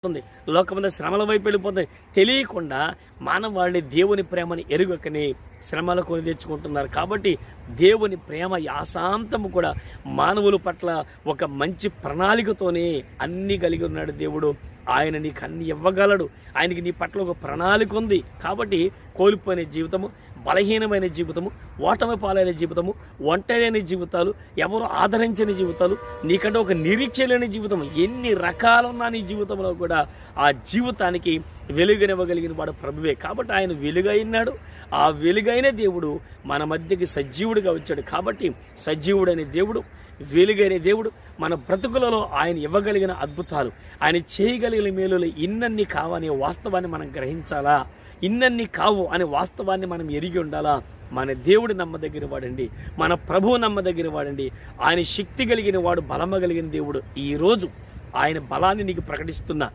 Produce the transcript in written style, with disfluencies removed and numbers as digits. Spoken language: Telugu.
వస్తుంది, లోకమంతా శ్రమల వైపు వెళ్ళిపోతుంది. తెలియకుండా మానవాళి దేవుని ప్రేమని ఎరుగకని శ్రమలు కొని తెచ్చుకుంటున్నారు. కాబట్టి దేవుని ప్రేమ యాశాంతము కూడా మానవుల పట్ల ఒక మంచి ప్రణాళికతోనే అన్నీ కలిగి ఉన్నాడు దేవుడు. ఆయన నీకు అన్ని ఇవ్వగలడు. ఆయనకి నీ పట్ల ఒక ప్రణాళిక ఉంది. కాబట్టి కోల్పోయిన జీవితము, బలహీనమైన జీవితము, ఓటమి పాలైన జీవితము, ఒంటరైన జీవితాలు, ఎవరు ఆదరించని జీవితాలు, నీకంటే ఒక నిరీక్ష లేని జీవితం, ఎన్ని రకాలున్నా నీ జీవితంలో కూడా ఆ జీవితానికి వెలుగునివ్వగలిగిన వాడు ప్రభువే. కాబట్టి ఆయన వెలుగైనాడు. ఆ వెలుగైన దేవుడు మన మధ్యకి సజీవుడిగా వచ్చాడు. కాబట్టి సజీవుడైన దేవుడు, వెలుగైన దేవుడు మన బ్రతుకులలో ఆయన ఇవ్వగలిగిన అద్భుతాలు, ఆయన చేయగలిగిన మేలులు ఇన్నన్ని కావనే వాస్తవాన్ని మనం గ్రహించాలా? ఇన్నన్ని కావు అనే వాస్తవాన్ని మనం ఎరిగి ఉండాలా? మన దేవుడు నమ్మదగిన వాడండి, మన ప్రభువు నమ్మదగిన వాడండి. ఆయన శక్తి కలిగిన వాడు, బలమ కలిగిన దేవుడు. ఈరోజు ఆయన బలాన్ని నీకు ప్రకటిస్తున్నా.